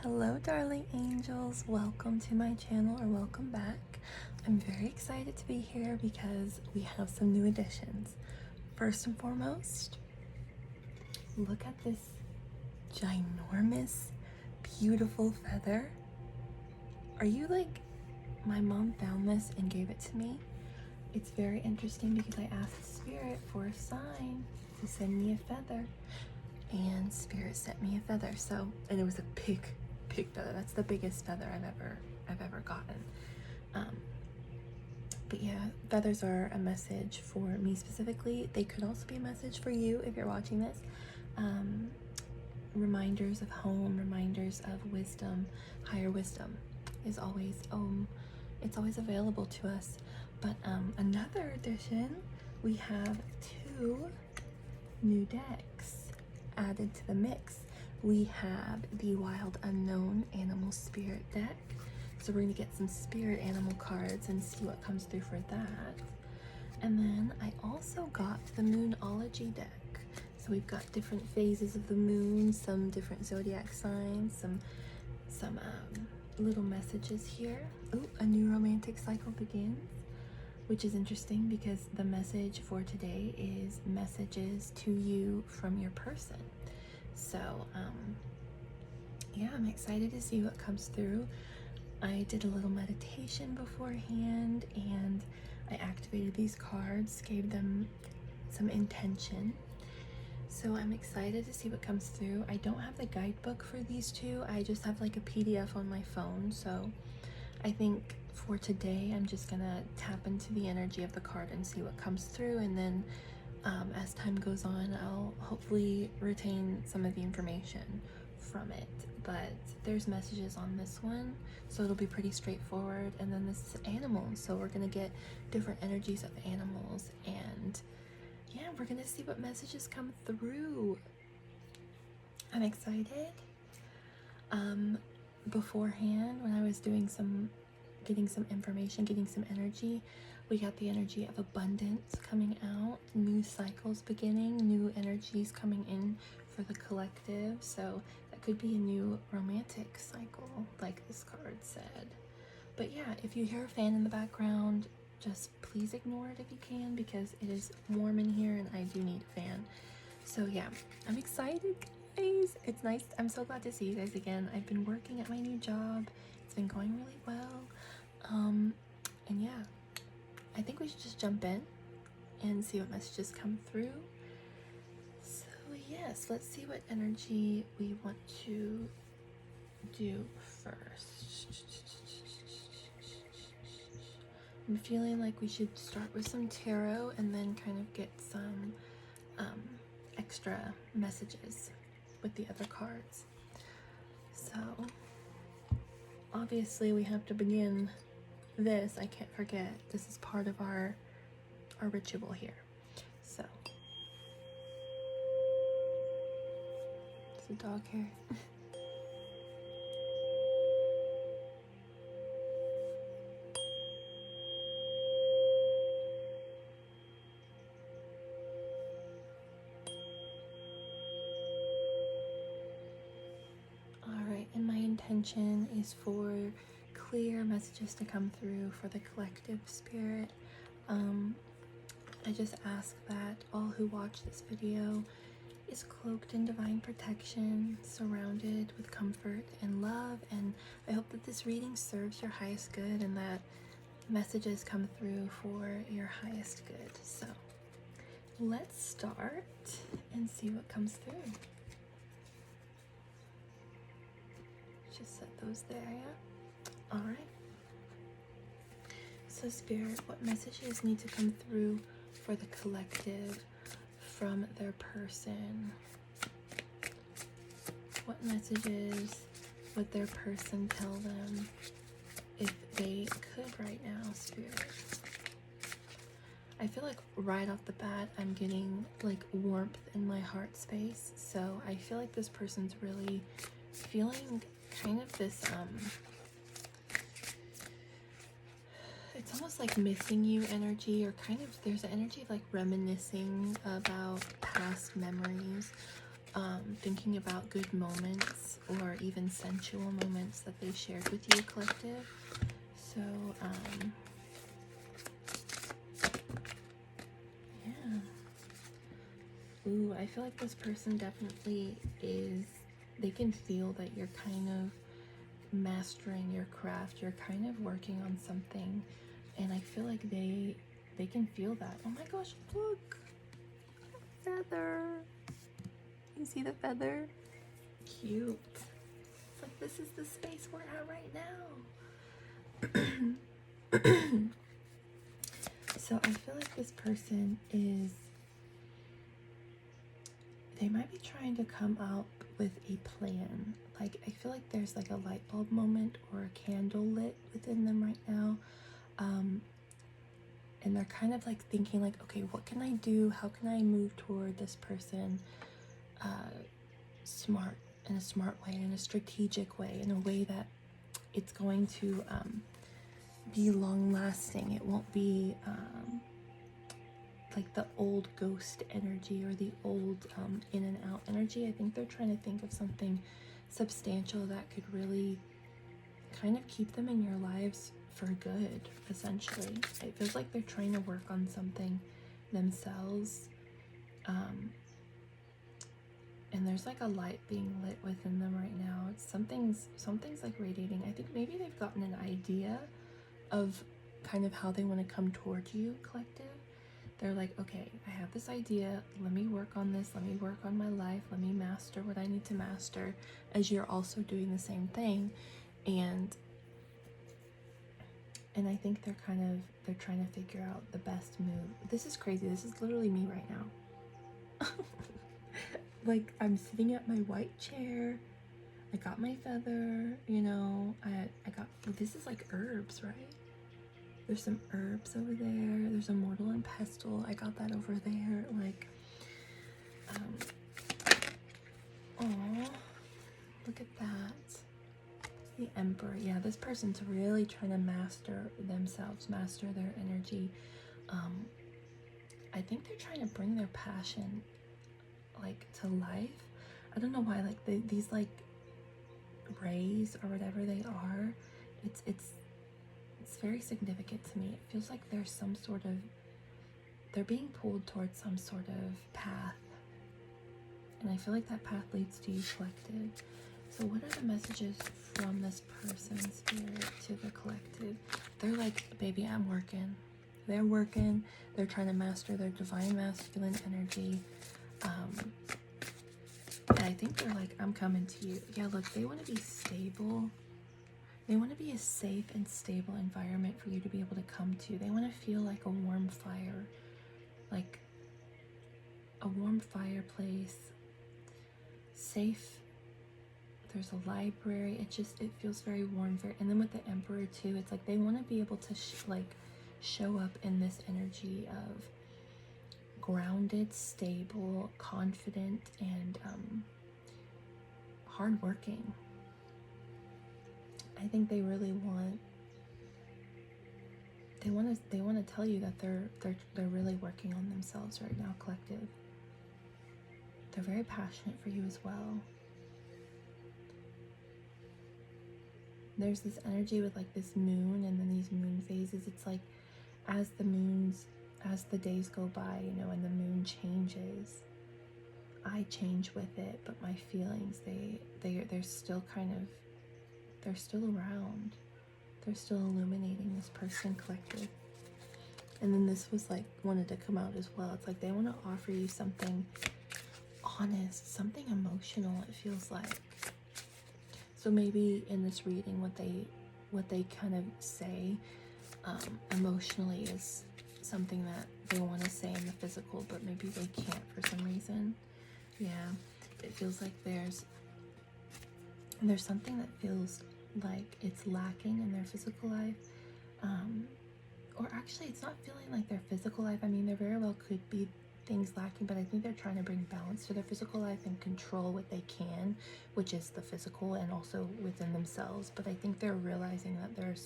Hello, darling angels. Welcome to my channel, or welcome back. I'm very excited to be here because we have some new additions. First and foremost, look at this ginormous, beautiful feather. Are you like, my mom found this and gave it to me? It's very interesting because I asked Spirit for a sign to send me a feather, and Spirit sent me a feather. So, and it was a big feather. That's the biggest feather I've ever gotten. But yeah, feathers are a message for me specifically. They could also be a message for you if you're watching this. Reminders of home, reminders of wisdom. Higher wisdom is always it's always available to us. But another addition, we have 2 new decks added to the mix. We have the Wild Unknown Animal Spirit deck. So we're going to get some spirit animal cards and see what comes through for that. And then I also got the Moonology deck. So we've got different phases of the moon, some different zodiac signs, some little messages here. Ooh, a new romantic cycle begins, which is interesting because the message for today is messages to you from your person. So yeah, I'm excited to see what comes through. I did a little meditation beforehand and I activated these cards, gave them some intention. So I'm excited to see what comes through. I don't have the guidebook for these 2. I just have like a PDF on my phone. So I think for today, I'm just gonna tap into the energy of the card and see what comes through. And then as time goes on, I'll hopefully retain some of the information from it. But there's messages on this one, so it'll be pretty straightforward. And then this is animals, so we're gonna get different energies of animals, and yeah, we're gonna see what messages come through. I'm excited. Beforehand, when I was doing getting some information, getting some energy, we got the energy of abundance coming out, new cycles beginning, new energies coming in for the collective. So that could be a new romantic cycle, like this card said. But yeah, if you hear a fan in the background, just please ignore it if you can, because it is warm in here and I do need a fan. So yeah, I'm excited, guys. It's nice. I'm so glad to see you guys again. I've been working at my new job. It's been going really well. And yeah, I think we should just jump in and see what messages come through. So yes, let's see what energy we want to do first. I'm feeling like we should start with some tarot and then kind of get some extra messages with the other cards. So obviously we have to begin this. I can't forget, this is part of our ritual here. So it's a dog hair. Alright, and my intention is for clear messages to come through for the collective spirit. I just ask that all who watch this video is cloaked in divine protection, surrounded with comfort and love, and I hope that this reading serves your highest good and that messages come through for your highest good. So let's start and see what comes through. Just set those there, yeah? All right. So Spirit, what messages need to come through for the collective from their person? What messages would their person tell them if they could right now, Spirit? I feel like right off the bat, I'm getting like warmth in my heart space. So I feel like this person's really feeling kind of this, it's almost like missing you energy, or kind of there's an energy of like reminiscing about past memories, thinking about good moments or even sensual moments that they shared with you, collective. So, yeah. Ooh, I feel like this person definitely is, they can feel that you're kind of mastering your craft, you're kind of working on something, and I feel like they can feel that. Oh my gosh, look, feather. You see the feather? Cute. It's like, this is the space we're at right now. So I feel like this person is, they might be trying to come out with a plan. Like, I feel like there's like a light bulb moment or a candle lit within them right now. And they're kind of like thinking like, okay, what can I do? How can I move toward this person smart, in a smart way, in a strategic way, in a way that it's going to be long lasting. It won't be like the old ghost energy or the old in and out energy. I think they're trying to think of something substantial that could really kind of keep them in your lives for good, essentially. It feels like they're trying to work on something themselves. And there's like a light being lit within them right now. It's something's like radiating. I think maybe they've gotten an idea of kind of how they want to come towards you, collective. They're like, okay, I have this idea, let me work on this, let me work on my life, let me master what I need to master, as you're also doing the same thing. And I think they're trying to figure out the best move. This is crazy. This is literally me right now. Like, I'm sitting at my white chair, I got my feather, you know, I got, this is like herbs, right? There's some herbs over there. There's a mortal and pestle. I got that over there. Like, oh, look at that. The Emperor. Yeah, this person's really trying to master themselves, master their energy. I think they're trying to bring their passion, like, to life. I don't know why, like, these, like, rays or whatever they are, it's very significant to me. It feels like there's some sort of, they're being pulled towards some sort of path, and I feel like that path leads to you, collective. So what are the messages from this person's spirit to the collective? They're like, baby, I'm working. They're working. They're trying to master their divine masculine energy. And I think they're like, I'm coming to you. Yeah, look, they want to be stable. They want to be a safe and stable environment for you to be able to come to. They want to feel like a warm fire, like a warm fireplace, safe. There's a library. It feels very warm. And then with the Emperor too, it's like they want to be able to show up in this energy of grounded, stable, confident, and hardworking. I think they really want. They want to tell you that they're really working on themselves right now, collective. They're very passionate for you as well. There's this energy with like this moon and then these moon phases. It's like as the days go by, you know, and the moon changes, I change with it, but my feelings, they're still kind of, they're still around. They're still illuminating this person, collective. And then this was like, wanted to come out as well. It's like they want to offer you something honest, something emotional, it feels like. So maybe in this reading, what they kind of say emotionally is something that they want to say in the physical, but maybe they can't for some reason. Yeah, it feels like there's something that feels like it's lacking in their physical life. Or actually, it's not feeling like their physical life. I mean, there very well could be things lacking, but I think they're trying to bring balance to their physical life and control what they can, which is the physical and also within themselves. But I think they're realizing that there are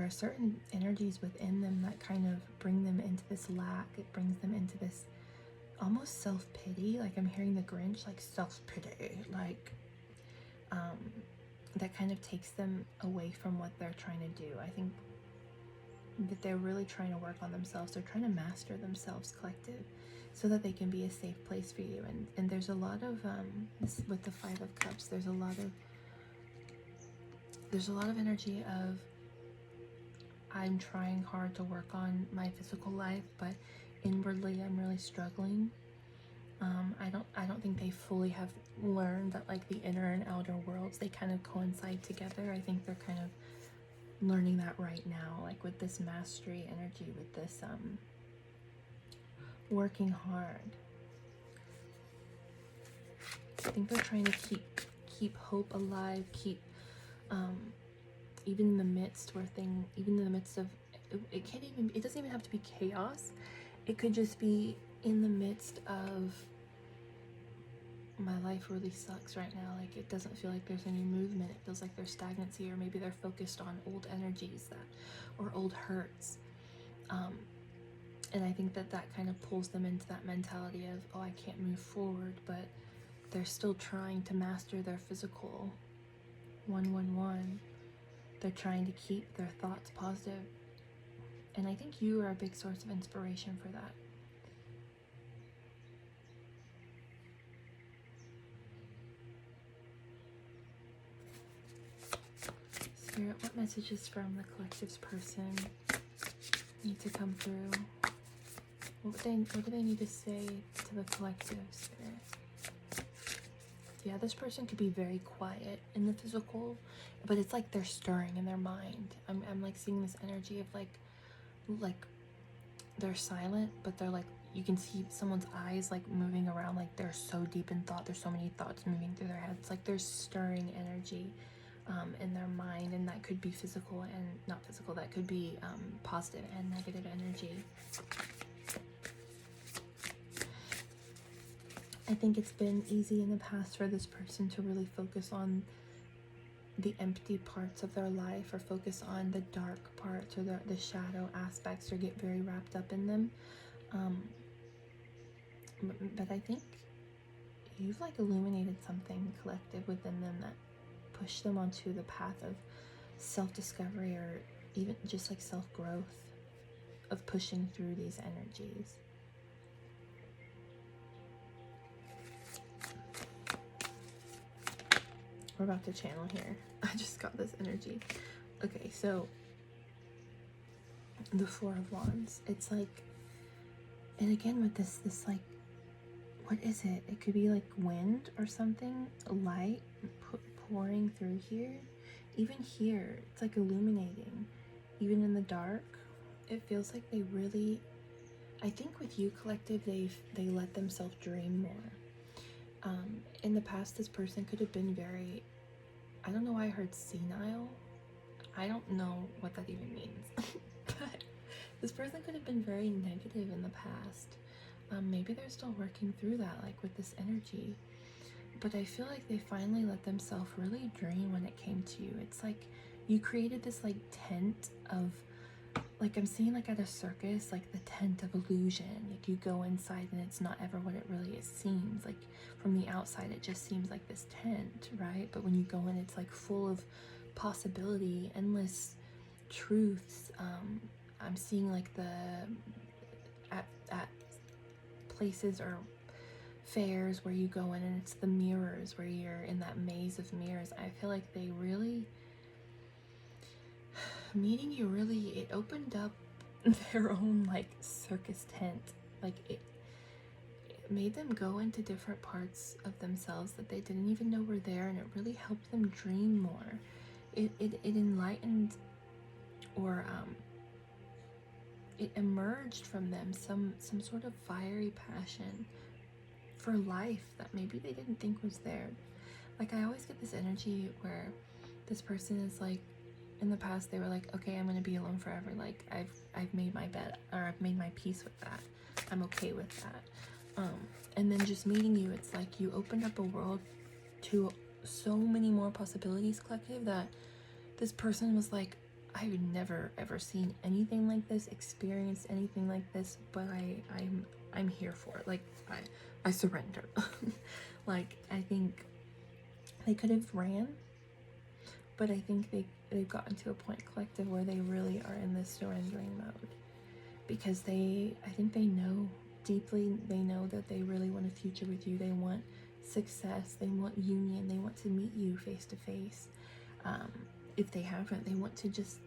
certain energies within them that kind of bring them into this lack. It brings them into this almost self-pity. Like I'm hearing the Grinch, like self-pity, like that kind of takes them away from what they're trying to do. I think that they're really trying to work on themselves. They're trying to master themselves, collective, so that they can be a safe place for you. And there's a lot of this with the Five of Cups. There's a lot of energy of, I'm trying hard to work on my physical life, but inwardly I'm really struggling. I don't think they fully have learned that like the inner and outer worlds, they kind of coincide together. I think they're kind of learning that right now, like with this mastery energy, with this working hard. I think they're trying to keep hope alive, keep even in the midst of it doesn't even have to be chaos. It could just be in the midst of, my life really sucks right now, like it doesn't feel like there's any movement, it feels like there's stagnancy, or maybe they're focused on old energies or old hurts, and I think that kind of pulls them into that mentality of, oh, I can't move forward, but they're still trying to master their physical. 111, they're trying to keep their thoughts positive, and I think you are a big source of inspiration for that. Spirit, what messages from the collective's person need to come through? What do they need to say to the collective, Spirit? Yeah, this person could be very quiet in the physical, but it's like they're stirring in their mind. I'm like seeing this energy of like they're silent, but they're like, you can see someone's eyes like moving around, like they're so deep in thought. There's so many thoughts moving through their heads. Like there's stirring energy in their mind, and that could be physical and not physical. That could be positive and negative energy. I think it's been easy in the past for this person to really focus on the empty parts of their life, or focus on the dark parts, or the shadow aspects, or get very wrapped up in them. But I think you've like illuminated something collective within them that pushed them onto the path of self-discovery, or even just like self-growth, of pushing through these energies. We're about to channel here. I just got this energy. Okay, so the Four of Wands. It's like, and again with this like, what is it? It could be like wind or something, light pouring through here. Even here, it's like illuminating. Even in the dark, it feels like they really, I think with you, collective, they let themselves dream more. In the past, this person could have been very, I don't know why I heard senile. I don't know what that even means. But this person could have been very negative in the past. Maybe they're still working through that, like with this energy. But I feel like they finally let themselves really dream when it came to you. It's like you created this like tent of, like I'm seeing like at a circus, like the tent of illusion. Like you go inside and it's not ever what it really is, seems. Like from the outside it just seems like this tent, right? But when you go in, it's like full of possibility, endless truths. I'm seeing like at places or fairs where you go in and it's the mirrors, where you're in that maze of mirrors. I feel like they really, meeting you, really, it opened up their own like circus tent. Like it made them go into different parts of themselves that they didn't even know were there, and it really helped them dream more. It enlightened, or it emerged from them some sort of fiery passion for life that maybe they didn't think was there. Like I always get this energy where this person is like, in the past they were like, okay, I'm gonna be alone forever. Like I've made my bed, or I've made my peace with that. I'm okay with that. And then just meeting you, it's like you opened up a world to so many more possibilities, collective, that this person was like, I've never ever seen anything like this, experienced anything like this, but I'm here for it. Like, I surrender. Like, I think they could have ran, but I think they've gotten to a point, collective, where they really are in this surrendering mode, because I think they know deeply, they know that they really want a future with you. They want success, they want union, they want to meet you face to face. If they haven't, they want to just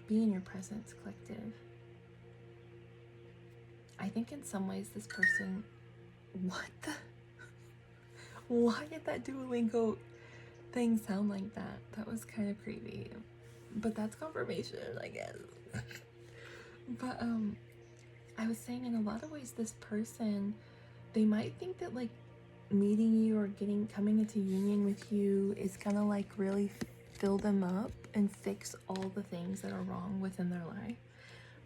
be in your presence, collective. I think in some ways this person, what the, why did that Duolingo thing sound like that? That was kind of creepy, but that's confirmation, I guess. But I was saying, in a lot of ways, this person, they might think that like meeting you or coming into union with you is gonna like really fill them up and fix all the things that are wrong within their life.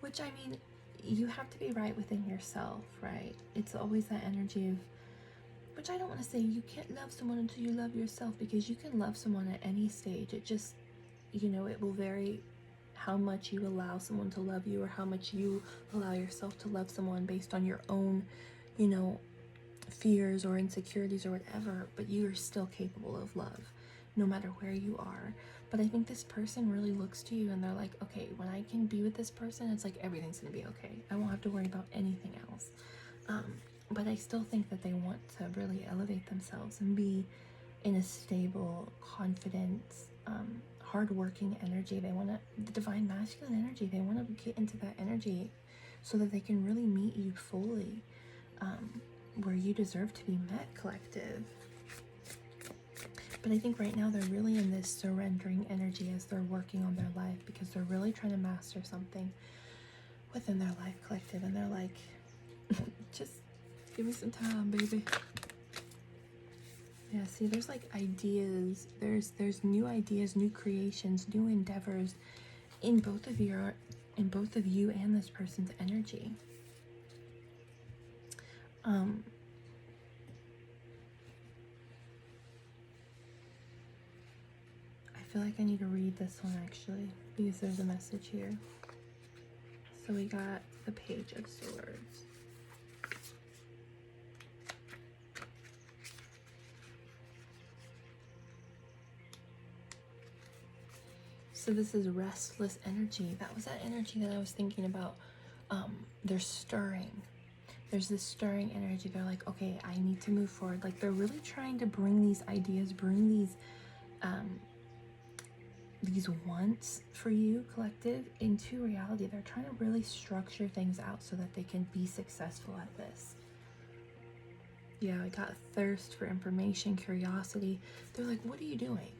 Which, I mean, you have to be right within yourself, right? It's always that energy of, which I don't want to say you can't love someone until you love yourself, because you can love someone at any stage. It just, you know, it will vary how much you allow someone to love you, or how much you allow yourself to love someone based on your own, you know, fears or insecurities or whatever. But you are still capable of love no matter where you are. But I think this person really looks to you and they're like, okay, when I can be with this person, it's like everything's gonna be okay. I won't have to worry about anything else. But I still think that they want to really elevate themselves and be in a stable, confident, hardworking energy. They want the divine masculine energy. They want to get into that energy so that they can really meet you fully, where you deserve to be met, collective. But I think right now they're really in this surrendering energy as they're working on their life, because they're really trying to master something within their life, collective. And they're like, just give me some time, baby. Yeah, see, there's like ideas, there's new ideas, new creations, new endeavors in both of you and this person's energy. I feel like I need to read this one actually, because there's a message here. So we got the Page of Swords. So this is restless energy. That was that energy that I was thinking about. They're stirring. There's this stirring energy. They're like, okay, I need to move forward. Like, they're really trying to bring these ideas, bring these wants for you, collective, into reality. They're trying to really structure things out so that they can be successful at this. Yeah, I got thirst for information, curiosity. They're like, what are you doing?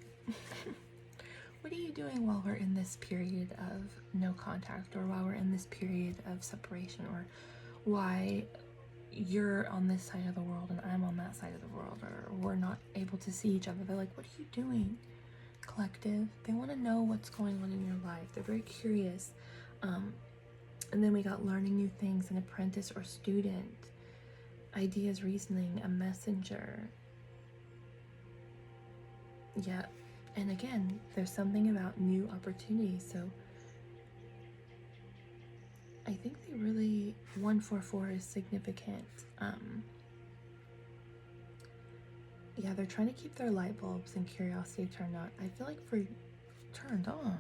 What are you doing while we're in this period of no contact, or while we're in this period of separation, or why you're on this side of the world and I'm on that side of the world, or we're not able to see each other? They're like, what are you doing, collective? They want to know what's going on in your life. They're very curious. And then we got learning new things, an apprentice or student, ideas, reasoning, a messenger. Yeah. And again, there's something about new opportunities. So I think they really, 144 is significant. Yeah, they're trying to keep their light bulbs and curiosity turned on. I feel like turned on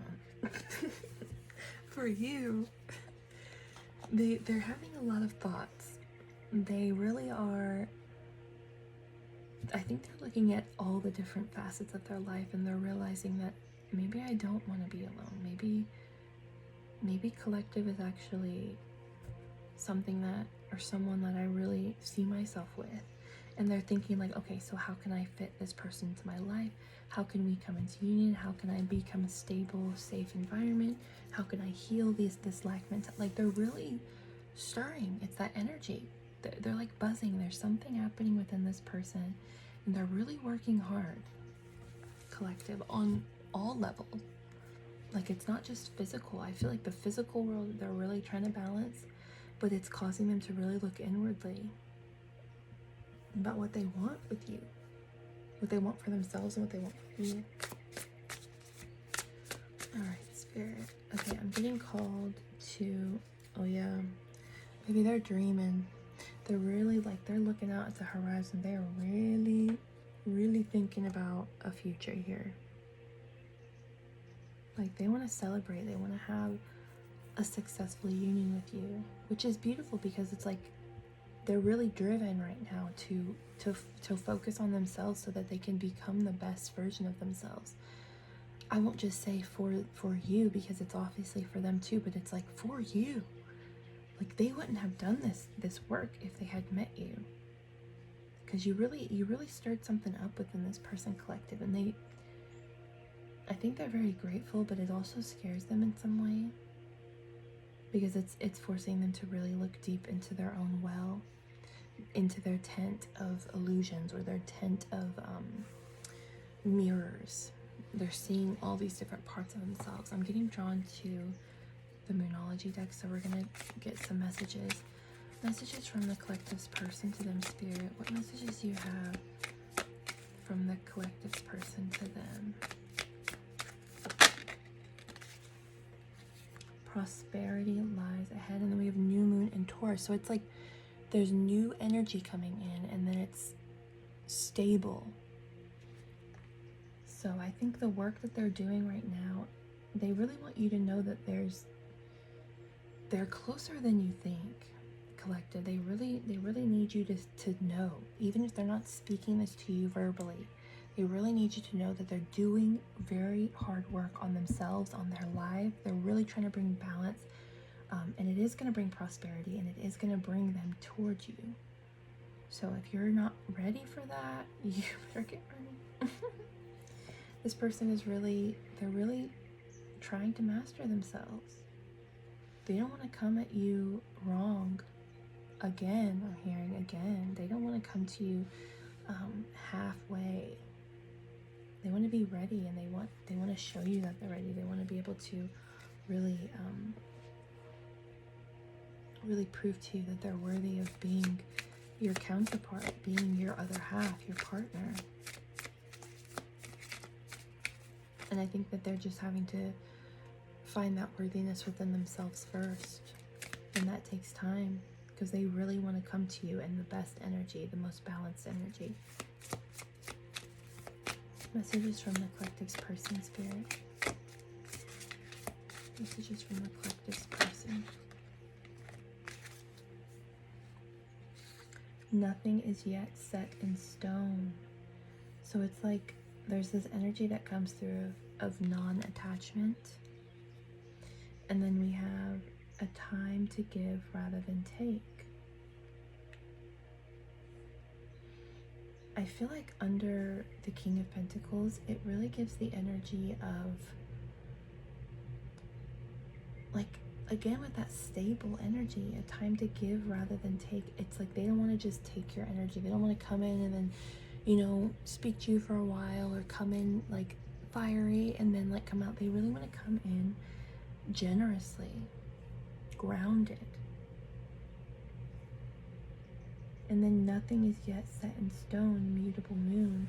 for you. They're having a lot of thoughts. They really are. I think they're looking at all the different facets of their life, and they're realizing that maybe I don't want to be alone. Maybe collective is actually something that, or someone that I really see myself with. And they're thinking like, okay, so how can I fit this person into my life? How can we come into union? How can I become a stable, safe environment? How can I heal this lack mentality? Like, they're really stirring. It's that energy. They're like buzzing. There's something happening within this person, and they're really working hard, collective, on all levels. Like, it's not just physical. I feel like the physical world, they're really trying to balance, but it's causing them to really look inwardly about what they want with you, what they want for themselves, and what they want for you. All right, Spirit. Okay, I'm getting called to, oh yeah, maybe they're dreaming. They're really like, they're looking out at the horizon. They're really, really thinking about a future here. Like, they want to celebrate. They want to have a successful union with you, which is beautiful because it's like they're really driven right now to focus on themselves so that they can become the best version of themselves. I won't just say for you, because it's obviously for them too, but it's like for you. Like, they wouldn't have done this work if they had met you, because you really stirred something up within this person collective, and I think they're very grateful, but it also scares them in some way, because it's forcing them to really look deep into their own well, into their tent of illusions, or their tent of mirrors. They're seeing all these different parts of themselves. I'm getting drawn to the Moonology deck, so we're gonna get some messages from the collective's person to them, Spirit. What messages do you have from the collective's person to them? Prosperity lies ahead, and then we have new moon in Taurus. So it's like there's new energy coming in, and then it's stable. So I think the work that they're doing right now, they really want you to know that they're closer than you think, collective. They really need you to know, even if they're not speaking this to you verbally. They really need you to know that they're doing very hard work on themselves, on their life. They're really trying to bring balance, and it is going to bring prosperity, and it is going to bring them towards you. So if you're not ready for that, you better get ready. This person is they're really trying to master themselves. They don't want to come at you wrong again. I'm hearing again. They don't want to come to you halfway. They want to be ready, and they want to show you that they're ready. They want to be able to really prove to you that they're worthy of being your counterpart, being your other half, your partner. And I think that they're just having to find that worthiness within themselves first. And that takes time, because they really want to come to you in the best energy, the most balanced energy. Messages from the collective's person, Spirit. Messages from the collective's person. Nothing is yet set in stone. So it's like there's this energy that comes through of non-attachment. And then we have a time to give rather than take. I feel like under the King of Pentacles, it really gives the energy of, like, again, with that stable energy, a time to give rather than take. It's like they don't want to just take your energy. They don't want to come in and then, speak to you for a while, or come in like fiery and then like come out. They really want to come in generously, grounded. And then nothing is yet set in stone, mutable moon.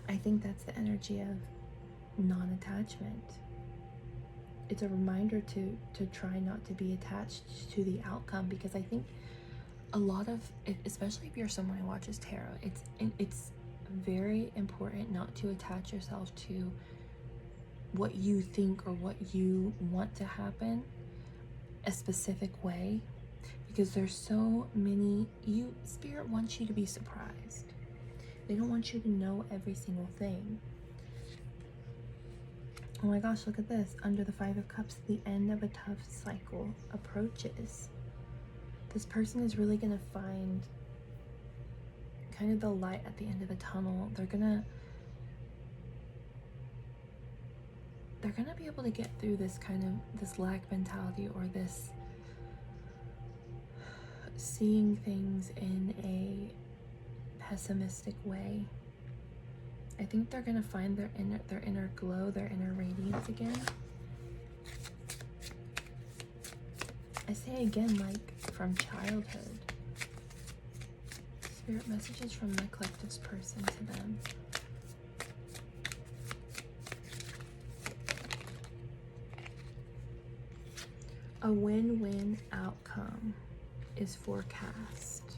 I think that's the energy of non-attachment. It's a reminder to try not to be attached to the outcome, because I think a lot of, especially if you're someone who watches tarot, it's very important not to attach yourself to what you think or what you want to happen a specific way, because there's so many. Spirit wants you to be surprised. They don't want you to know every single thing. Oh my gosh, look at this. Under the Five of Cups, the end of a tough cycle approaches. This person is really going to find kind of the light at the end of a tunnel. They're gonna be able to get through this lack mentality, or this seeing things in a pessimistic way. I think they're gonna find their inner glow, their inner radiance again. I say again, like from childhood. Spirit messages from the collective's person to them. A win-win outcome is forecast.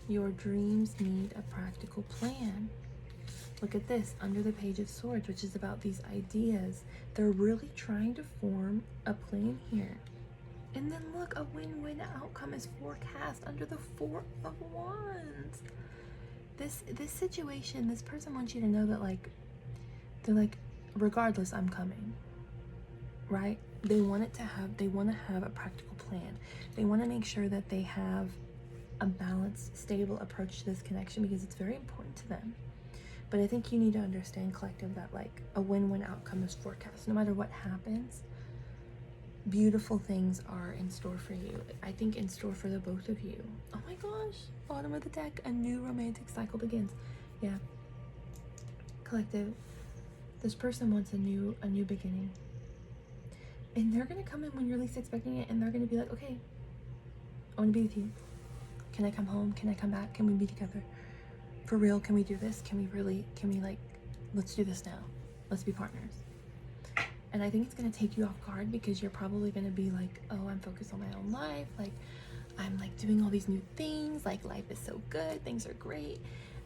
Your dreams need a practical plan. Look at this, under the Page of Swords, which is about these ideas. They're really trying to form a plan here. And then look, a win-win outcome is forecast under the Four of Wands. This situation, this person wants you to know that, like, they're like, regardless, I'm coming, right? They want to have a practical plan. They want to make sure that they have a balanced, stable approach to this connection because it's very important to them. But I think you need to understand, collective, that like a win-win outcome is forecast. No matter what happens, beautiful things are in store for you. I think in store for the both of you. Oh my gosh, bottom of the deck, a new romantic cycle begins. Yeah, collective, this person wants a new beginning, and they're gonna come in when you're least expecting it, and they're gonna be like, okay, I want to be with you. Can I come home? Can I come back? Can we be together? For real, can we do this? Can we like, let's do this now. Let's be partners. And I think it's going to take you off guard because you're probably going to be like, oh, I'm focused on my own life. Like, I'm like doing all these new things. Like, life is so good. Things are great.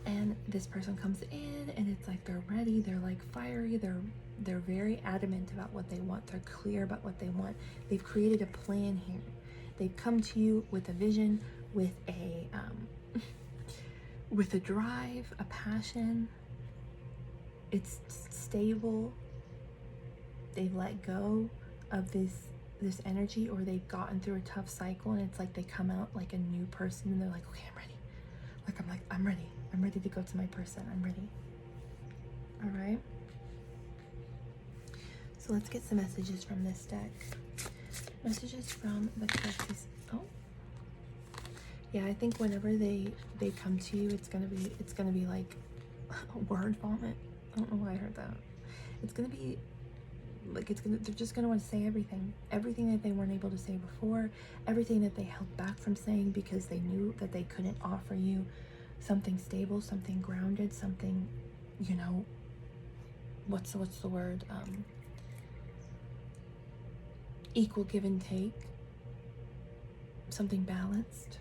And this person comes in and it's like they're ready. They're like fiery. They're very adamant about what they want. They're clear about what they want. They've created a plan here. They've come to you with a vision, with a with a drive, a passion. It's stable. They've let go of this energy, or they've gotten through a tough cycle, and it's like they come out like a new person, and they're like, okay, I'm ready. I'm ready to go to my person. I'm ready. All right. So let's get some messages from this deck. Messages from the collective. Oh, yeah. I think whenever they come to you, it's gonna be like a word vomit. I don't know why I heard that. It's gonna be like, they're just gonna want to say everything that they weren't able to say before, everything that they held back from saying because they knew that they couldn't offer you something stable, something grounded, something, you know, what's the word, equal give and take, something balanced.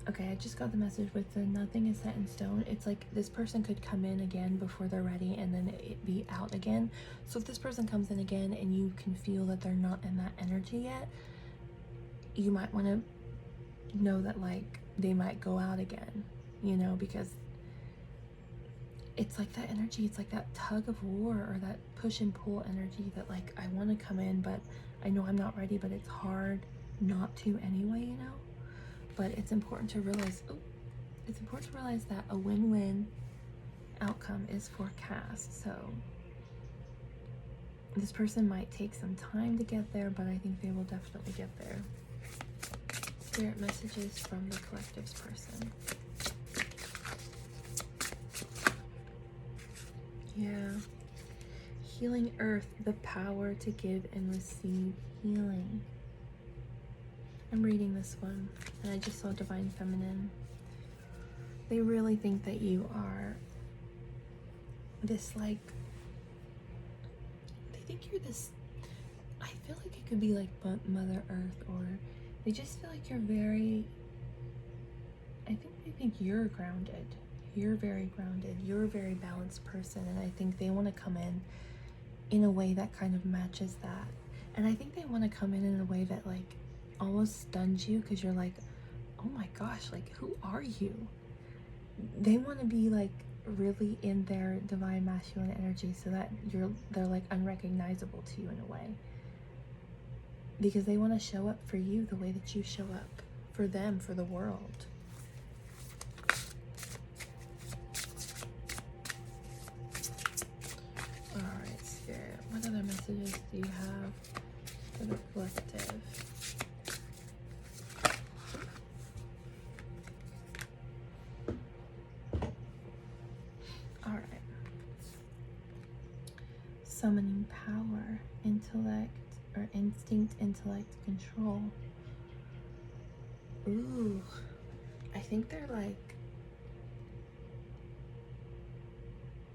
Okay, I just got the message with the nothing is set in stone. It's like this person could come in again before they're ready and then it be out again. So if this person comes in again and you can feel that they're not in that energy yet, you might want to know that like they might go out again, you know, because it's like that energy, it's like that tug of war or that push and pull energy that like I want to come in, but I know I'm not ready, but it's hard not to anyway, you know. But it's important to realize, that a win-win outcome is forecast. So this person might take some time to get there, but I think they will definitely get there. Spirit messages from the collective's person. Yeah. Healing earth, the power to give and receive healing. I'm reading this one, and I just saw Divine Feminine. They really think that you are this, like, they think you're this, I feel like it could be like Mother Earth, or they just feel like you're very, I think they think you're grounded. You're very grounded. You're a very balanced person, and I think they want to come in a way that kind of matches that. And I think they want to come in a way that, like, almost stuns you because you're like, oh my gosh, like, who are you? They want to be like really in their divine masculine energy so that they're like unrecognizable to you in a way, because they want to show up for you the way that you show up for them, for the world. All right, Spirit, what other messages do you have for the collective? Summoning power, intellect, or instinct, intellect, control. Ooh, I think they're like,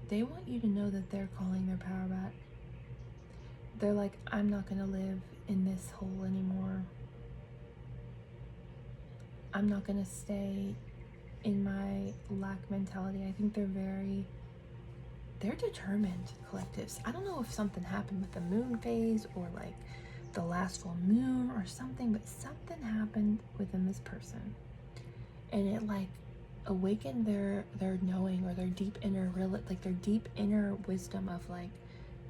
they want you to know that they're calling their power back. they're like, I'm not gonna live in this hole anymore. I'm not gonna stay in my lack mentality. I think they're determined collectives. I don't know if something happened with the moon phase or like the last full moon or something, but something happened within this person, and it like awakened their knowing, or their deep inner like their deep inner wisdom of like,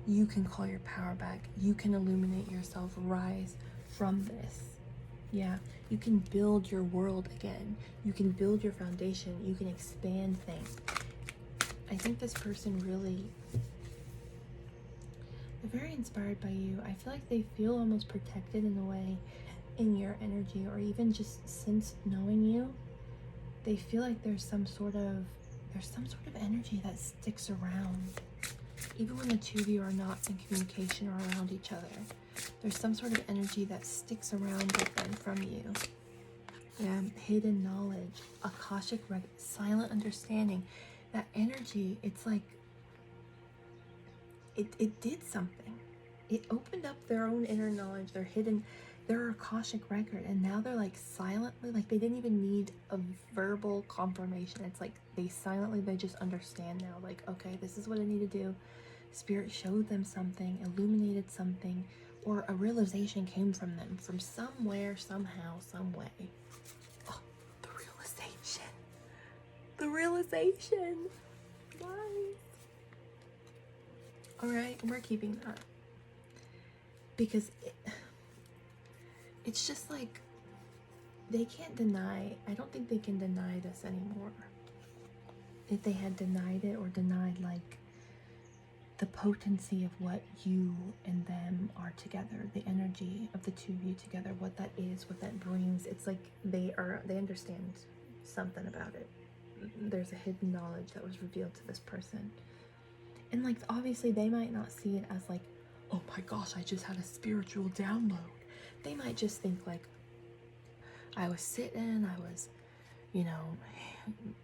you can call your power back, you can illuminate yourself, rise from this. Yeah, you can build your world again, you can build your foundation, you can expand things. I think this person really, they're very inspired by you. I feel like they feel almost protected in a way in your energy, or even just since knowing you, they feel like there's some sort of energy that sticks around. Even when the two of you are not in communication or around each other, there's some sort of energy that sticks around with them from you. Yeah, hidden knowledge, Akashic record, silent understanding. That energy, it's like, it did something. It opened up their own inner knowledge, their Akashic record, and now they're like silently, like they didn't even need a verbal confirmation. It's like they just understand now, like, okay, this is what I need to do. Spirit showed them something, illuminated something, or a realization came from them from somewhere, somehow, some way. Oh, the realization. The realization. Nice. Alright, we're keeping that. Because it's just like, they can't deny, I don't think they can deny this anymore. If they had denied it, or denied like the potency of what you and them are together, the energy of the two of you together, what that is, what that brings, it's like they understand something about it. There's a hidden knowledge that was revealed to this person. And like, obviously they might not see it as like, oh my gosh, I just had a spiritual download. They might just think like, I was sitting, I was,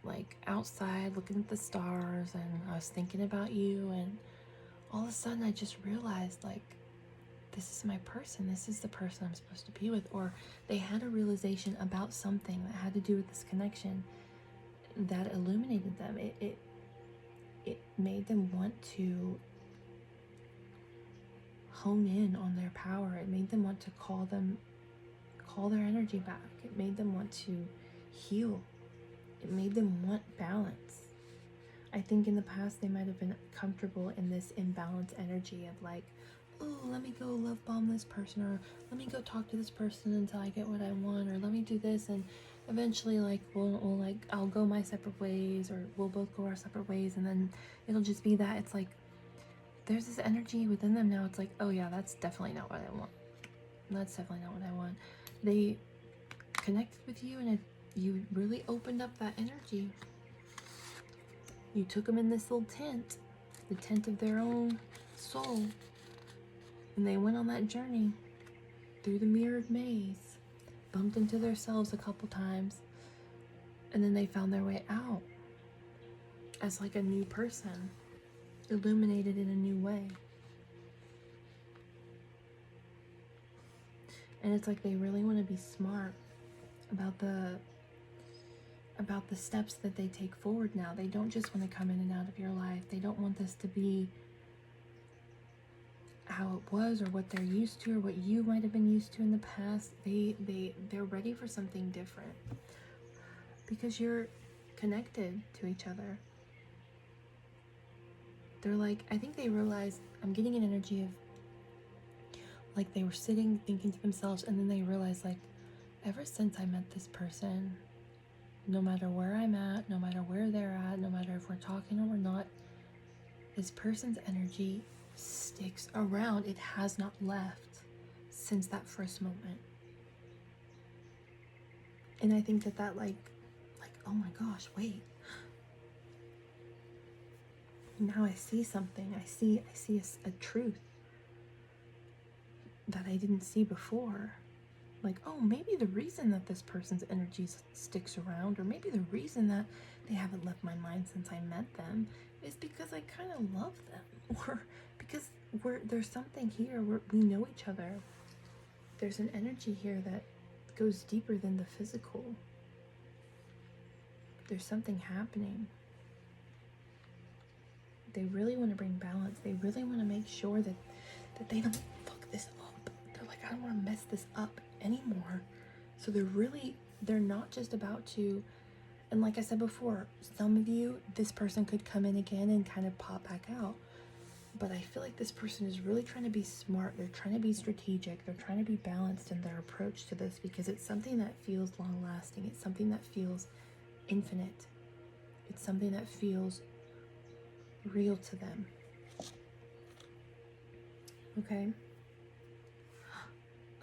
like outside looking at the stars, and I was thinking about you, and all of a sudden I just realized like, this is my person, this is the person I'm supposed to be with. Or they had a realization about something that had to do with this connection that illuminated them. It made them want to hone in on their power. It made them want to call their energy back. It made them want to heal. It made them want balance. I think in the past they might have been comfortable in this imbalanced energy of like, oh, let me go love bomb this person, or let me go talk to this person until I get what I want, or let me do this, and eventually like we'll like, I'll go my separate ways, or we'll both go our separate ways, and then it'll just be that. It's like there's this energy within them now. It's like, oh yeah, that's definitely not what I want. That's definitely not what I want. They connected with you, and you really opened up that energy. You took them in this little tent, the tent of their own soul, and they went on that journey through the mirrored maze, bumped into themselves a couple times, and then they found their way out as like a new person, illuminated in a new way. And it's like they really want to be smart about the steps that they take forward now. They don't just want to come in and out of your life. They don't want this to be how it was, or what they're used to, or what you might have been used to in the past. They're ready for something different, because you're connected to each other. They're like, I think they realize, I'm getting an energy of like they were sitting thinking to themselves, and then they realized like, ever since I met this person, no matter where I'm at, no matter where they're at, no matter if we're talking or we're not, this person's energy sticks around. It has not left since that first moment. And I think that like, oh my gosh, wait. Now I see something. I see a truth that I didn't see before. Like, oh, maybe the reason that this person's energy sticks around, or maybe the reason that they haven't left my mind since I met them, is because I kind of love them. or because there's something here where we know each other. There's an energy here that goes deeper than the physical. There's something happening. They really want to bring balance. They really want to make sure that they don't fuck this up. They're like, I don't want to mess this up anymore. So they're not just about to, and like I said before, some of you, this person could come in again and kind of pop back out. But I feel like this person is really trying to be smart. They're trying to be strategic. They're trying to be balanced in their approach to this, because it's something that feels long lasting. It's something that feels infinite. It's something that feels real to them. Okay.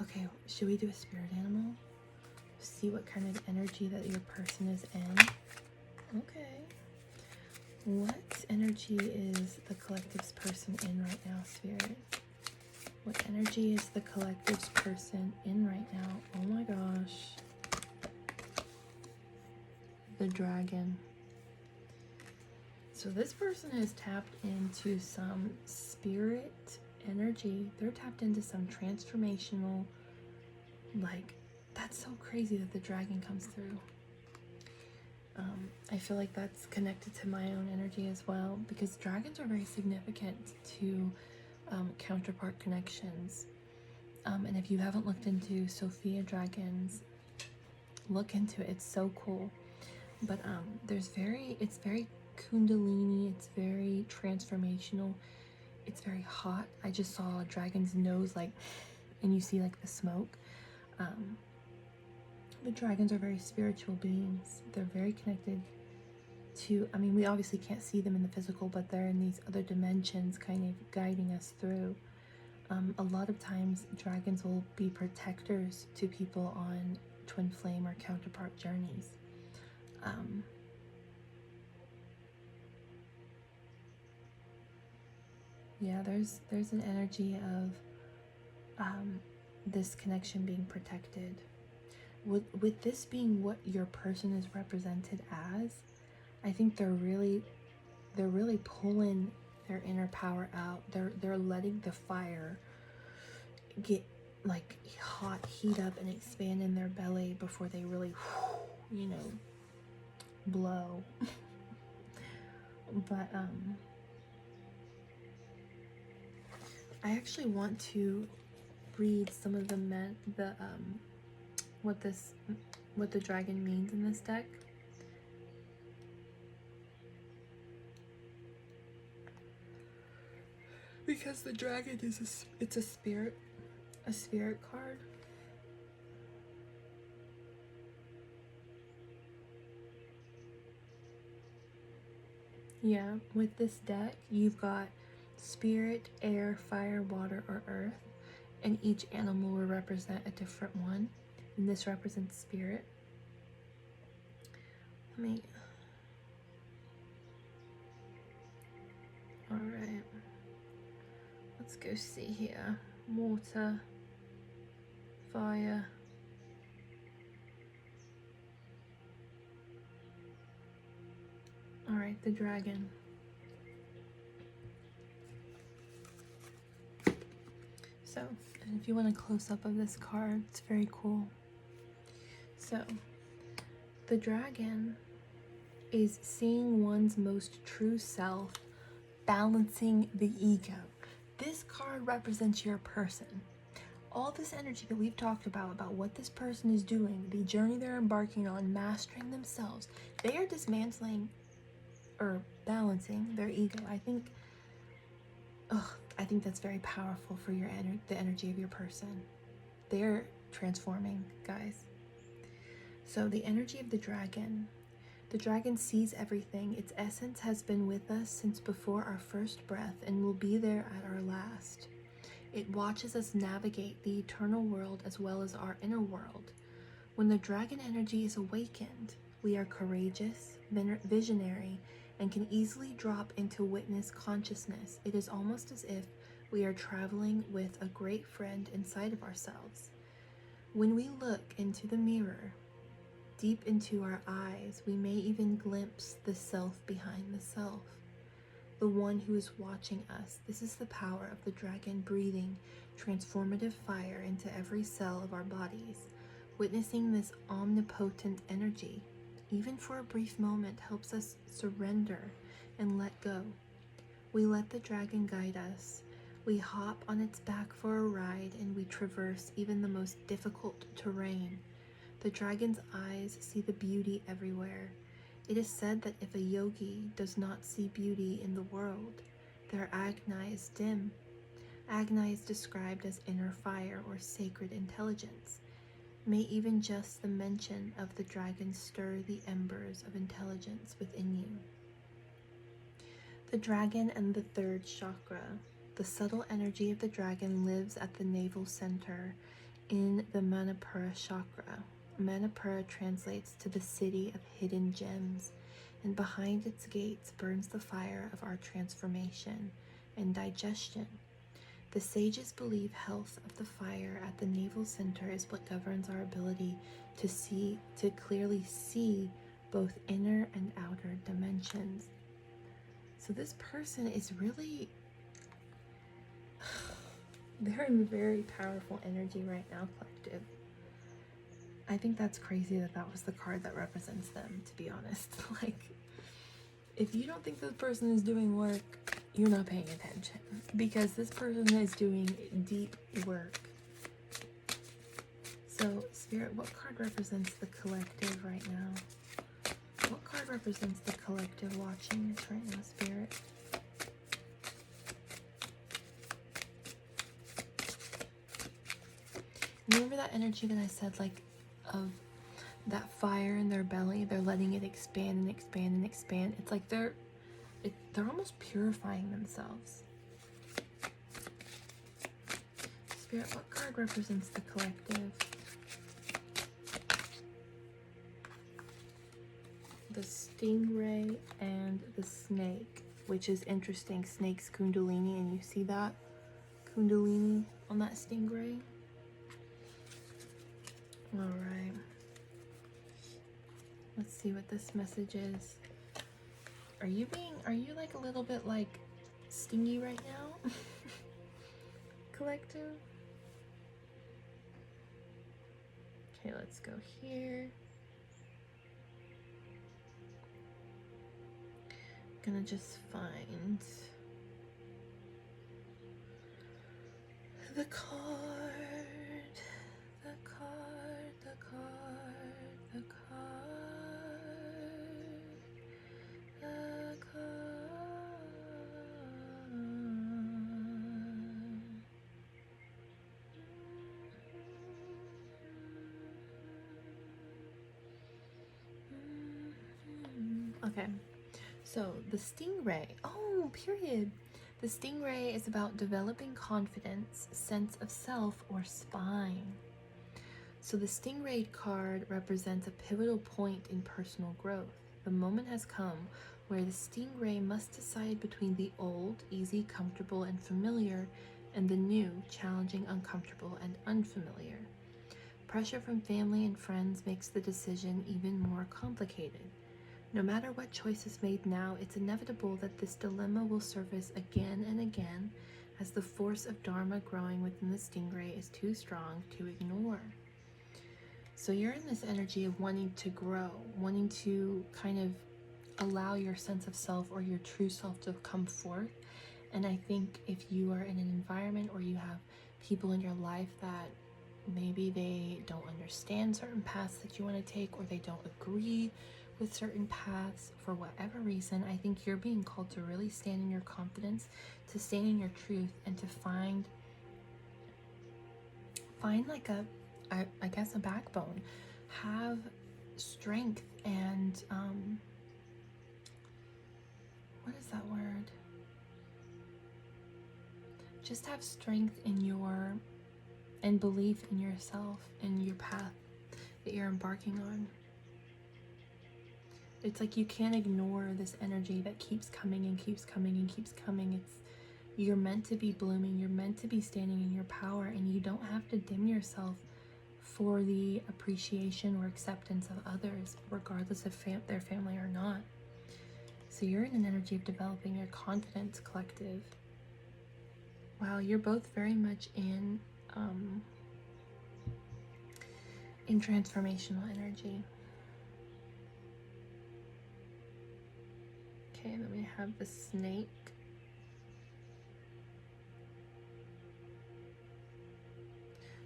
Okay, should we do a spirit animal? See what kind of energy that your person is in. Okay. What energy is the collective's person in right now, Spirit? What energy is the collective's person in right now? Oh my gosh. The dragon. So this person is tapped into some spirit energy. They're tapped into some transformational, like, that's so crazy that the dragon comes through. I feel like that's connected to my own energy as well, because dragons are very significant to counterpart connections. And if you haven't looked into Sophia dragons, look into it. It's so cool. But it's very kundalini. It's very transformational. It's very hot. I just saw a dragon's nose, like, and you see like the smoke. The dragons are very spiritual beings. They're very connected to, I mean, we obviously can't see them in the physical, but they're in these other dimensions kind of guiding us through. A lot of times dragons will be protectors to people on twin flame or counterpart journeys. Yeah, there's an energy of this connection being protected. With this being what your person is represented as, I think they're really pulling their inner power out. They're letting the fire get like hot, heat up and expand in their belly before they really, blow. But I actually want to read some of what the dragon means in this deck. Because the dragon is a spirit card. Yeah, with this deck, you've got spirit, air, fire, water, or earth, and each animal will represent a different one, and this represents spirit. Alright, let's go see here. Water, fire, alright, the dragon. So, and if you want a close-up of this card, it's very cool. So, the dragon is seeing one's most true self, balancing the ego. This card represents your person. All this energy that we've talked about what this person is doing, the journey they're embarking on, mastering themselves, they are dismantling or balancing their ego. I think that's very powerful for the energy of your person. They're transforming, guys. So the energy of the dragon sees everything. Its essence has been with us since before our first breath and will be there at our last. It watches us navigate the eternal world as well as our inner world. When the dragon energy is awakened, we are courageous, visionary, and can easily drop into witness consciousness. It is almost as if we are traveling with a great friend inside of ourselves. When we look into the mirror, deep into our eyes, we may even glimpse the self behind the self. the one who is watching us. This is the power of the dragon breathing transformative fire into every cell of our bodies. Witnessing this omnipotent energy, even for a brief moment, helps us surrender and let go. We let the dragon guide us. We hop on its back for a ride, and we traverse even the most difficult terrain. The dragon's eyes see the beauty everywhere. It is said that if a yogi does not see beauty in the world, their Agni is dim. Agni is described as inner fire or sacred intelligence. May even just the mention of the dragon stir the embers of intelligence within you. The dragon and the third chakra. The subtle energy of the dragon lives at the navel center in the Manipura chakra. Manipura translates to the city of hidden gems, and behind its gates burns the fire of our transformation and digestion. The sages believe health of the fire at the navel center is what governs our ability to clearly see both inner and outer dimensions. So this person is really, they're in very powerful energy right now, collective. I think that's crazy that that was the card that represents them, to be honest. Like, if you don't think this person is doing work, you're not paying attention, because this person is doing deep work. So, Spirit, what card represents the collective right now? What card represents the collective watching this right now, Spirit? Remember that energy that I said, like, of that fire in their belly? They're letting it expand and expand and expand. It's like they're almost purifying themselves. Spirit, what card represents the collective? The stingray and the snake, which is interesting. Snake's kundalini, and you see that kundalini on that stingray? All right. Let's see what this message is. Are you like a little bit like stingy right now? Collective? Okay, let's go here. Gonna just find the card. Okay, so the stingray. Oh, period. The stingray is about developing confidence, sense of self, or spine. So the stingray card represents a pivotal point in personal growth. The moment has come where the stingray must decide between the old, easy, comfortable, and familiar, and the new, challenging, uncomfortable, and unfamiliar. Pressure from family and friends makes the decision even more complicated. No matter what choice is made now, it's inevitable that this dilemma will surface again and again, as the force of Dharma growing within the stingray is too strong to ignore. So you're in this energy of wanting to grow, wanting to kind of allow your sense of self or your true self to come forth. And I think if you are in an environment or you have people in your life that maybe they don't understand certain paths that you want to take, or they don't agree with certain paths for whatever reason, I think you're being called to really stand in your confidence, to stand in your truth, and to find like I guess a backbone. Have strength and what is that word? Just have strength in your, and belief in yourself and your path that you're embarking on. It's like you can't ignore this energy that keeps coming and keeps coming and keeps coming. You're meant to be blooming. You're meant to be standing in your power, and you don't have to dim yourself for the appreciation or acceptance of others, regardless of their family or not. So you're in an energy of developing your confidence, collective. Wow, you're both very much in transformational energy. Okay, then we have the snake.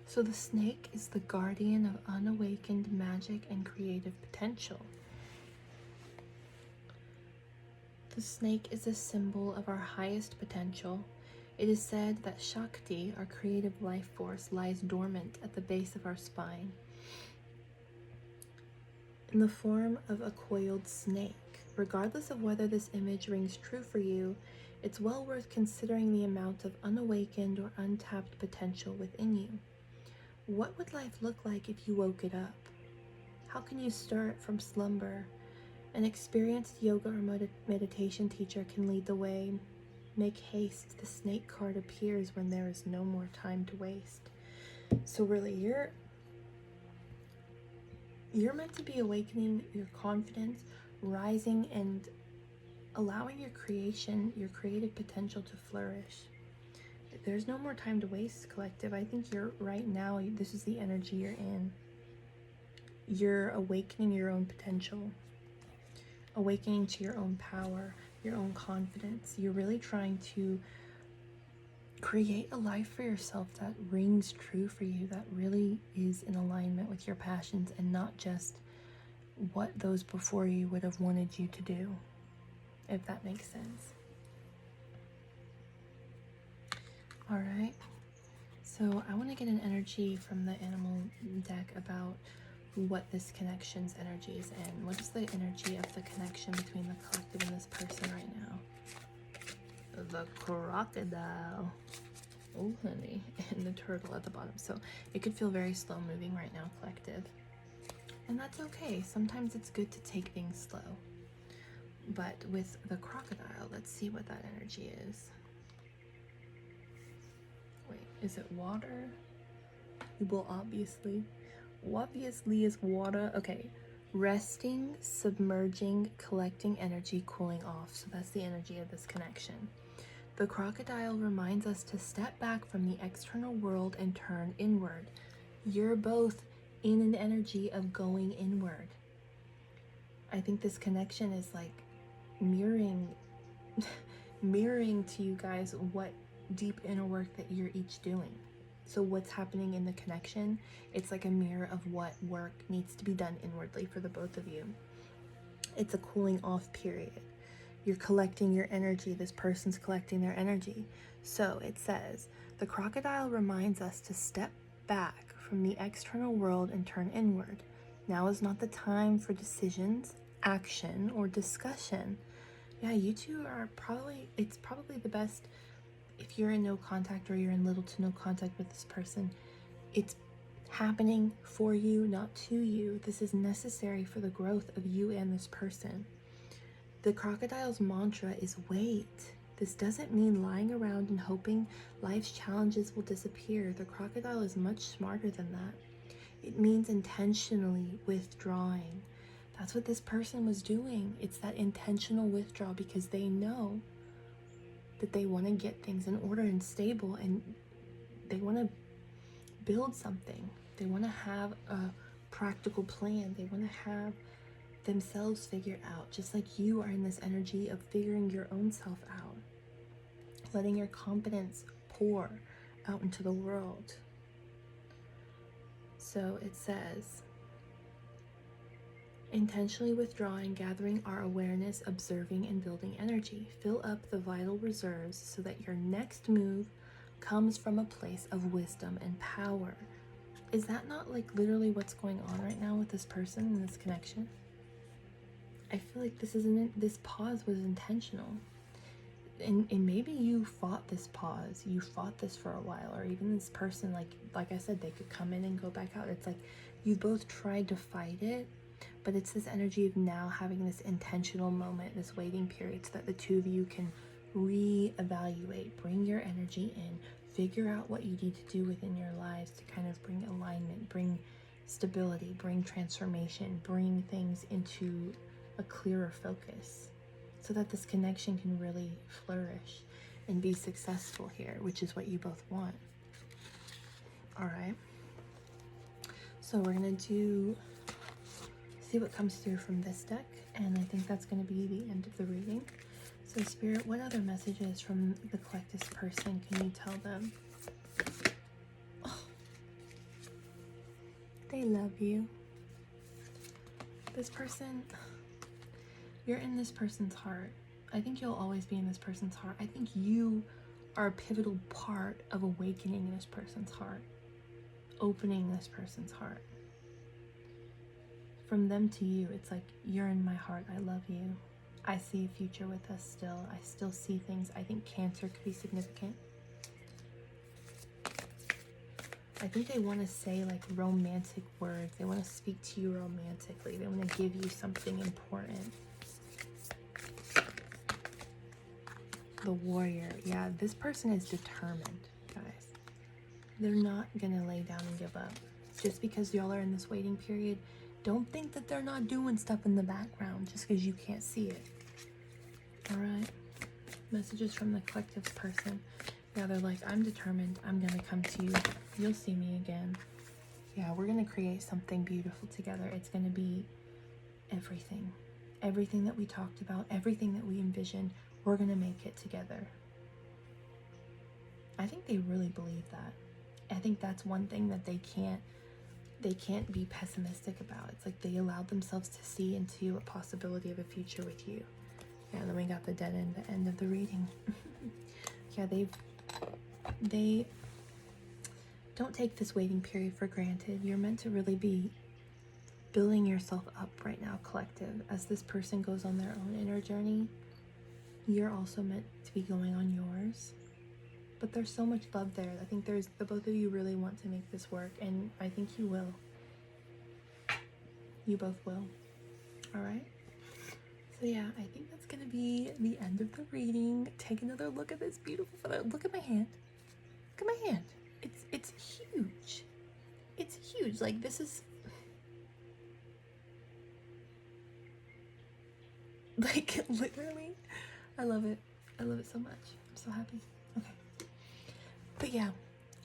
So the snake is the guardian of unawakened magic and creative potential. The snake is a symbol of our highest potential. It is said that Shakti, our creative life force, lies dormant at the base of our spine, in the form of a coiled snake. Regardless of whether this image rings true for you, it's well worth considering the amount of unawakened or untapped potential within you. What would life look like if you woke it up? How can you stir it from slumber? An experienced yoga or meditation teacher can lead the way. Make haste, the snake card appears when there is no more time to waste. So really, you're meant to be awakening your confidence, rising and allowing your creation, your creative potential to flourish. There's no more time to waste, collective. I think you're right now, this is the energy you're in. You're awakening your own potential, awakening to your own power, your own confidence. You're really trying to create a life for yourself that rings true for you, that really is in alignment with your passions and not just what those before you would have wanted you to do, if that makes sense. All right, so I want to get an energy from the animal deck about what this connection's energy is in. What is the energy of the connection between the collective and this person right now? The crocodile. Oh, honey. And the turtle at the bottom. So it could feel very slow moving right now, collective. And that's okay. Sometimes it's good to take things slow. But with the crocodile, let's see what that energy is. Wait, is it water? Well, obviously is water. Okay, resting, submerging, collecting energy, cooling off. So that's the energy of this connection. The crocodile reminds us to step back from the external world and turn inward. You're both in an energy of going inward. I think this connection is like mirroring to you guys what deep inner work that you're each doing. So what's happening in the connection, it's like a mirror of what work needs to be done inwardly for the both of you. It's a cooling off period. You're collecting your energy. This person's collecting their energy. So it says, the crocodile reminds us to step back from the external world and turn inward. Now is not the time for decisions, action, or discussion. Yeah, you two are it's probably the best if you're in no contact or you're in little to no contact with this person. It's happening for you, not to you. This is necessary for the growth of you and this person. The crocodile's mantra is wait. This doesn't mean lying around and hoping life's challenges will disappear. The crocodile is much smarter than that. It means intentionally withdrawing. That's what this person was doing. It's that intentional withdrawal because they know that they want to get things in order and stable, and they want to build something. They want to have a practical plan. They want to have themselves figured out, just like you are in this energy of figuring your own self out, letting your confidence pour out into the world. So it says, intentionally withdrawing, gathering our awareness, observing, and building energy. Fill up the vital reserves so that your next move comes from a place of wisdom and power. Is that not like literally what's going on right now with this person and this connection? I feel like this pause was intentional. And maybe you fought this pause. You fought this for a while, or even this person, like I said, they could come in and go back out. It's like you both tried to fight it, but it's this energy of now having this intentional moment, this waiting period, so that the two of you can reevaluate, bring your energy in, figure out what you need to do within your lives to kind of bring alignment, bring stability, bring transformation, bring things into a clearer focus. so that this connection can really flourish and be successful here, which is what you both want. All right. So we're going to see what comes through from this deck, and I think that's going to be the end of the reading. So Spirit, what other messages from the collective's person can you tell them? Oh, they love you. This person, you're in this person's heart. I think you'll always be in this person's heart. I think you are a pivotal part of awakening this person's heart, opening this person's heart. From them to you, it's like, you're in my heart. I love you. I see a future with us still. I still see things. I think Cancer could be significant. I think they want to say like romantic words. They want to speak to you romantically. They want to give you something important. The Warrior. Yeah, this person is determined, guys. They're not going to lay down and give up. Just because y'all are in this waiting period, don't think that they're not doing stuff in the background just because you can't see it. All right. Messages from the collective's person. Yeah, they're like, I'm determined. I'm going to come to you. You'll see me again. Yeah, we're going to create something beautiful together. It's going to be everything. Everything that we talked about, everything that we envisioned, we're going to make it together. I think they really believe that. I think that's one thing that they can't be pessimistic about. It's like they allowed themselves to see into a possibility of a future with you. Yeah, then we got the Dead End, the end of the reading. Yeah, they don't take this waiting period for granted. You're meant to really be building yourself up right now, collective. As this person goes on their own inner journey, you're also meant to be going on yours. But there's so much love there. I think the both of you really want to make this work, and I think you will. You both will. All right? So yeah, I think that's going to be the end of the reading. Take another look at this beautiful photo. Look at my hand. Look at my hand. It's huge. It's huge. Like, this is... like, literally. I love it. I love it so much. I'm so happy. Okay. But yeah,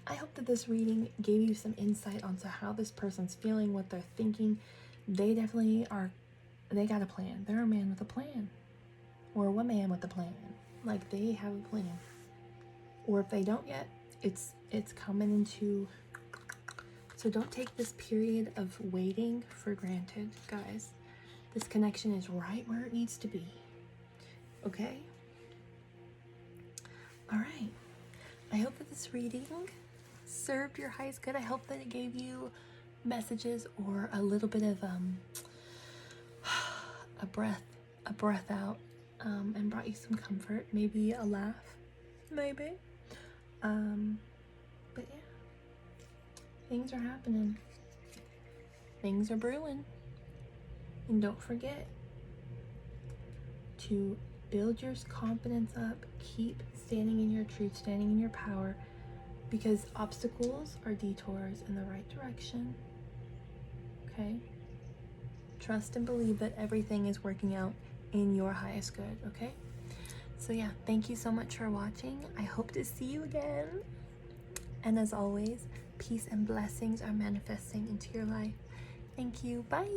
I hope that this reading gave you some insight onto how this person's feeling, what they're thinking. They definitely are, they got a plan. They're a man with a plan. Or a woman with a plan. Like, they have a plan. Or if they don't yet, it's coming into... So don't take this period of waiting for granted, guys. This connection is right where it needs to be. Okay? All right. I hope that this reading served your highest good. I hope that it gave you messages or a little bit of a breath out, and brought you some comfort, maybe a laugh, maybe. But yeah, things are happening. Things are brewing. And don't forget to build your confidence up. Keep standing in your truth, standing in your power, because obstacles are detours in the right direction. Okay? Trust and believe that everything is working out in your highest good, okay? So yeah, thank you so much for watching. I hope to see you again. And as always, peace and blessings are manifesting into your life. Thank you. Bye.